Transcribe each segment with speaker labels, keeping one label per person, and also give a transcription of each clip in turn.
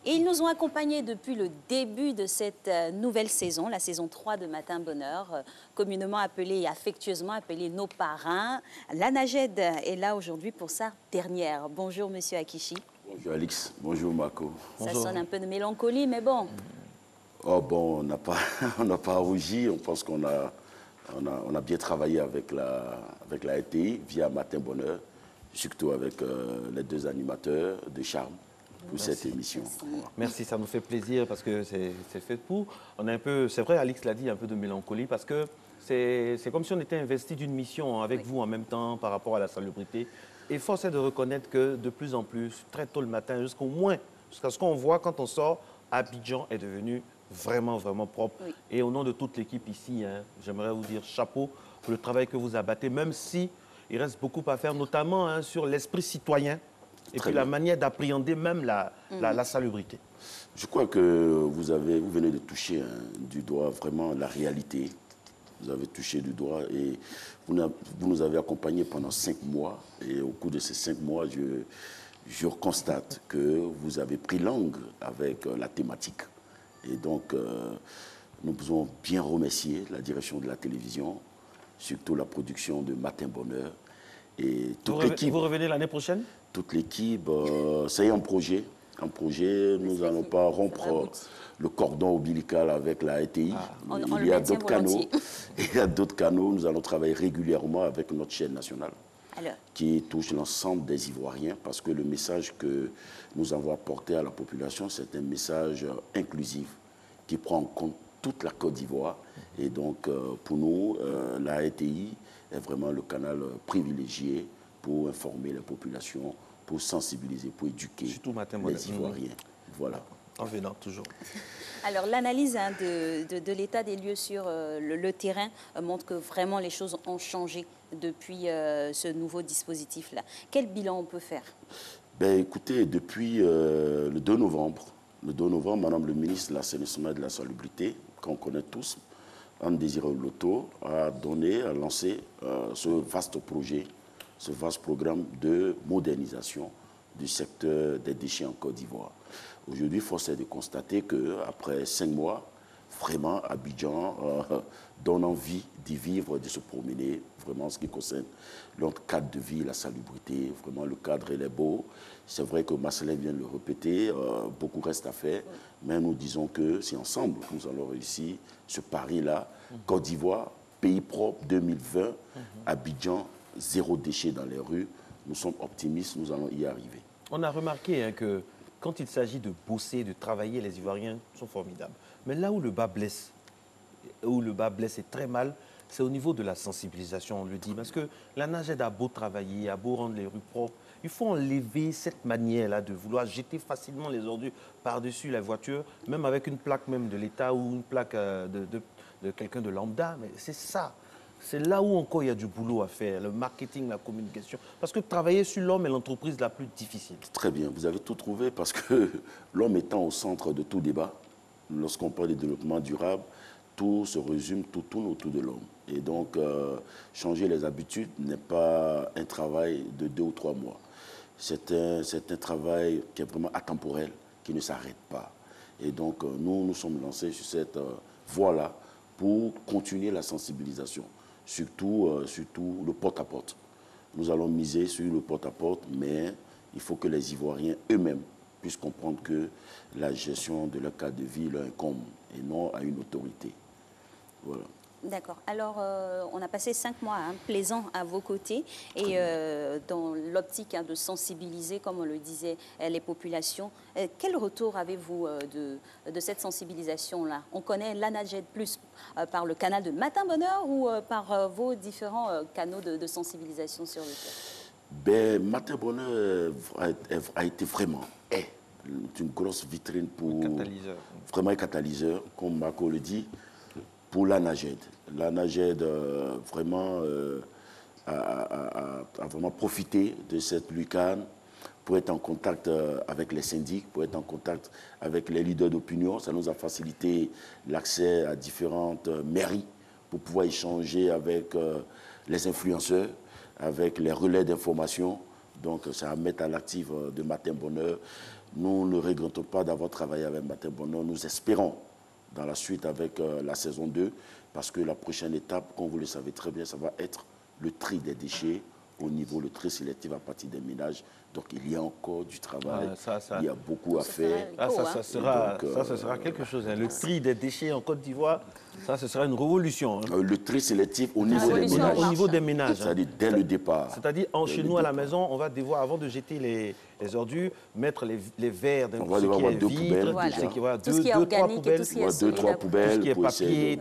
Speaker 1: Et ils nous ont accompagnés depuis le début de cette nouvelle saison, la saison 3 de Matin Bonheur, communément appelée et affectueusement appelée nos parrains. L'ANAGED est là aujourd'hui pour sa dernière. Bonjour Monsieur Akichi.
Speaker 2: Bonjour Alix, bonjour Marco.
Speaker 1: Ça sonne un peu de mélancolie, mais bon.
Speaker 2: Oh bon, on n'a pas rougi, on pense qu'on a bien travaillé avec la RTI via Matin Bonheur, surtout avec les deux animateurs de charme pour cette émission.
Speaker 3: Merci, ça nous fait plaisir parce que c'est fait pour. On a un peu, c'est vrai, Alix l'a dit, un peu de mélancolie parce que c'est comme si on était investi d'une mission avec vous en même temps par rapport à la salubrité. Et force est de reconnaître que de plus en plus, très tôt le matin, jusqu'à ce qu'on voit quand on sort, Abidjan est devenu vraiment, vraiment propre. Oui. Et au nom de toute l'équipe ici, j'aimerais vous dire chapeau pour le travail que vous abattez, même si il reste beaucoup à faire, notamment sur l'esprit citoyen et puis la manière d'appréhender même la salubrité.
Speaker 2: Je crois que vous venez de toucher du doigt vraiment la réalité. Vous avez touché du doigt et vous nous avez accompagnés pendant 5 mois. Et au cours de ces 5 mois, je constate que vous avez pris langue avec la thématique. Et donc, nous pouvons bien remercier la direction de la télévision, surtout la production de Matin Bonheur. Et toute l'équipe.
Speaker 3: Vous revenez l'année prochaine?
Speaker 2: Toute l'équipe, c'est un projet. Un projet, nous n'allons pas rompre le cordon ombilical avec la RTI. Il y a d'autres canaux. Il y a d'autres canaux. Nous allons travailler régulièrement avec notre chaîne nationale. Alors, qui touche l'ensemble des Ivoiriens, parce que le message que nous avons apporté à la population, c'est un message inclusif qui prend en compte toute la Côte d'Ivoire. Et donc, pour nous, la RTI est vraiment le canal privilégié pour informer la population, pour sensibiliser, pour éduquer les Ivoiriens. Voilà.
Speaker 3: En venant toujours.
Speaker 1: Alors, l'analyse de l'état des lieux sur le terrain montre que vraiment les choses ont changé depuis ce nouveau dispositif-là. Quel bilan on peut faire?
Speaker 2: Ben, écoutez, depuis le 2 novembre, Madame le ministre de l'Assainissement et de la Salubrité, qu'on connaît tous, Anne Désiré Loto, a lancé ce vaste projet, ce vaste programme de modernisation du secteur des déchets en Côte d'Ivoire. Aujourd'hui, force est de constater qu'après 5 mois, vraiment, Abidjan donne envie d'y vivre, de se promener, vraiment en ce qui concerne notre cadre de vie, la salubrité, vraiment le cadre, il est beau. C'est vrai que Marcelin vient de le répéter, beaucoup reste à faire, mais nous disons que c'est ensemble que nous allons réussir ce pari-là. Côte d'Ivoire, pays propre 2020, Abidjan, 0 déchet dans les rues. Nous sommes optimistes, nous allons y arriver.
Speaker 3: On a remarqué que quand il s'agit de bosser, de travailler, les Ivoiriens sont formidables. Mais là où le bas blesse et très mal, c'est au niveau de la sensibilisation, on le dit. Parce que l'ANAGED a beau travailler, a beau rendre les rues propres, il faut enlever cette manière-là de vouloir jeter facilement les ordures par-dessus la voiture, même avec une plaque même de l'État ou une plaque de quelqu'un de lambda. Mais c'est ça. C'est là où encore il y a du boulot à faire, le marketing, la communication. Parce que travailler sur l'homme est l'entreprise la plus difficile.
Speaker 2: Très bien, vous avez tout trouvé parce que l'homme étant au centre de tout débat, lorsqu'on parle de développement durable, tout se résume, tout tourne autour de l'homme. Et donc, changer les habitudes n'est pas un travail de 2 ou 3 mois. C'est un travail qui est vraiment atemporel, qui ne s'arrête pas. Et donc, nous sommes lancés sur cette voie-là pour continuer la sensibilisation. Surtout le porte-à-porte. Nous allons miser sur le porte-à-porte, mais il faut que les Ivoiriens eux-mêmes puissent comprendre que la gestion de leur cadre de vie leur incombe et non à une autorité. Voilà.
Speaker 1: D'accord. Alors, on a passé 5 mois plaisants à vos côtés et dans l'optique de sensibiliser, comme on le disait, les populations. Quel retour avez-vous de cette sensibilisation-là? On connaît l'ANAGED plus par le canal de Matin Bonheur ou par vos différents canaux de sensibilisation sur le terrain?
Speaker 2: Ben, Matin Bonheur a été vraiment une grosse vitrine pour... Vraiment un catalyseur, comme Marco le dit, pour l'ANAGED. L'ANAGED vraiment a vraiment profité de cette lucane pour être en contact avec les syndics, pour être en contact avec les leaders d'opinion. Ça nous a facilité l'accès à différentes mairies pour pouvoir échanger avec les influenceurs, avec les relais d'information. Donc, ça va mettre à l'actif de Matin Bonheur. Nous ne regrettons pas d'avoir travaillé avec Matin Bonheur. Nous espérons dans la suite avec la saison 2, parce que la prochaine étape, comme vous le savez très bien, ça va être le tri des déchets au niveau, le tri sélectif à partir des ménages. Donc il y a encore du travail, il y a beaucoup à faire.
Speaker 3: Ça sera quelque chose. Hein. Le tri des déchets en Côte d'Ivoire, ça, ce sera une révolution. Hein.
Speaker 2: Le tri sélectif au niveau des ménages.
Speaker 3: Au niveau des ménages.
Speaker 2: C'est-à-dire dès le départ.
Speaker 3: C'est-à-dire, chez nous, à la maison, on va devoir, avant de jeter les ordures, mettre les verres dans
Speaker 2: tout ce qui est vide,
Speaker 1: tout ce qui est organique,
Speaker 2: deux, trois poubelles,
Speaker 3: tout ce qui est papier,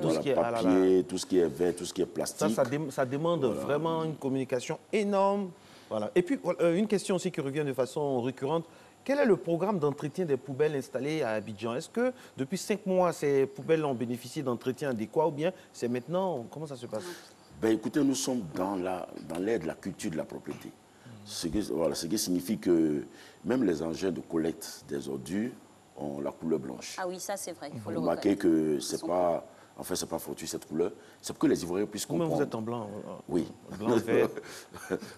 Speaker 2: tout ce qui est verre, tout ce qui est plastique.
Speaker 3: Ça demande vraiment une communication énorme. Voilà. Et puis, une question aussi qui revient de façon récurrente. Quel est le programme d'entretien des poubelles installées à Abidjan? Est-ce que depuis 5 mois, ces poubelles ont bénéficié d'entretien adéquat ou bien c'est maintenant? Comment ça se passe?
Speaker 2: Ben, écoutez, nous sommes dans l'ère de la culture de la propriété. Ce qui signifie que même les engins de collecte des ordures ont la couleur blanche.
Speaker 1: Ah oui, ça c'est vrai, il faut le
Speaker 2: remarquer que c'est pas... En fait, ce n'est pas fortuit cette couleur. C'est pour que les Ivoiriens puissent comprendre.
Speaker 3: Vous êtes en blanc.
Speaker 2: Oui.
Speaker 3: Blanc, vert.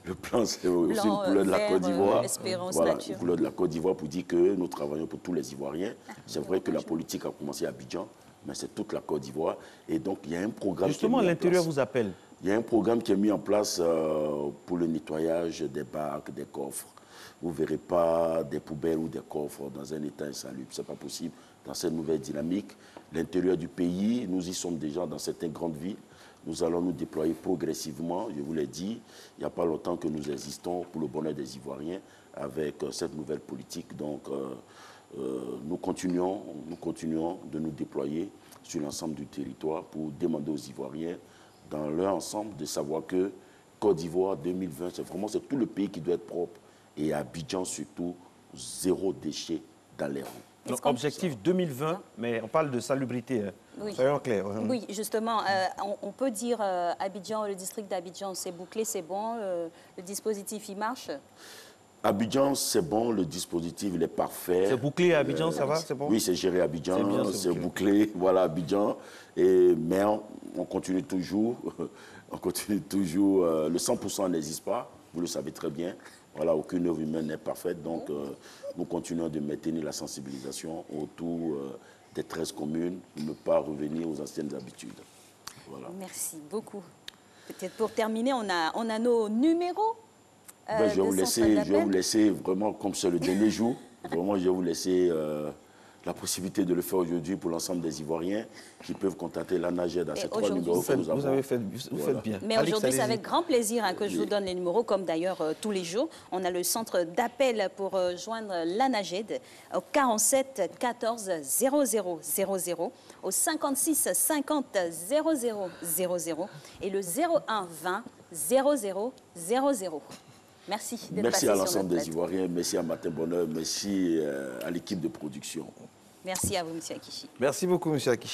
Speaker 2: Le blanc, c'est aussi une couleur de la Côte d'Ivoire.
Speaker 1: Voilà,
Speaker 2: une couleur de la Côte d'Ivoire pour dire que nous travaillons pour tous les Ivoiriens. C'est vrai que la politique a commencé à Abidjan, mais c'est toute la Côte d'Ivoire. Et donc, il y a un programme...
Speaker 3: Justement, l'intérieur vous appelle.
Speaker 2: Il y a un programme qui est mis en place pour le nettoyage des bacs, des coffres. Vous ne verrez pas des poubelles ou des coffres dans un état insalubre. Ce n'est pas possible dans cette nouvelle dynamique. L'intérieur du pays, nous y sommes déjà dans certaines grandes villes. Nous allons nous déployer progressivement, je vous l'ai dit. Il n'y a pas longtemps que nous existons pour le bonheur des Ivoiriens avec cette nouvelle politique. Donc, nous continuons de nous déployer sur l'ensemble du territoire pour demander aux Ivoiriens, dans leur ensemble, de savoir que Côte d'Ivoire 2020, c'est tout le pays qui doit être propre. Et à Abidjan, surtout, 0 déchet dans les rues.
Speaker 3: Donc, objectif 2020, mais on parle de salubrité.
Speaker 1: Oui.
Speaker 3: Soyons clairs.
Speaker 1: Oui, justement, on peut dire Abidjan, le district d'Abidjan, c'est bouclé, c'est bon, le dispositif, il marche?
Speaker 2: Abidjan, c'est bon, le dispositif, il est parfait.
Speaker 3: C'est bouclé à Abidjan, ça va, c'est bon?
Speaker 2: Oui, c'est géré à Abidjan, c'est bouclé, voilà, Abidjan. Mais on continue toujours, le 100% n'existe pas, vous le savez très bien. Voilà, aucune œuvre humaine n'est parfaite, donc nous continuons de maintenir la sensibilisation autour des 13 communes pour ne pas revenir aux anciennes habitudes. Voilà.
Speaker 1: Merci beaucoup. Peut-être pour terminer, on a nos numéros.
Speaker 2: Je vais vous laisser vraiment, comme c'est le dernier jour, vraiment je vais vous laisser la possibilité de le faire aujourd'hui pour l'ensemble des Ivoiriens qui peuvent contacter l'ANAGED à ces 3 numéros que nous avons.
Speaker 3: Vous faites bien.
Speaker 1: Mais aujourd'hui, c'est avec grand plaisir que je vous donne les numéros, comme d'ailleurs tous les jours. On a le centre d'appel pour joindre l'ANAGED au 47 14 00 00, au 56 50 00 00 et le 01 20 00 00. Merci d'être passé sur notre plateau.
Speaker 2: Merci à l'ensemble des Ivoiriens, merci à Matin Bonheur, merci à l'équipe de production.
Speaker 1: Merci à vous, M. Akichi.
Speaker 3: Merci beaucoup, M. Akichi.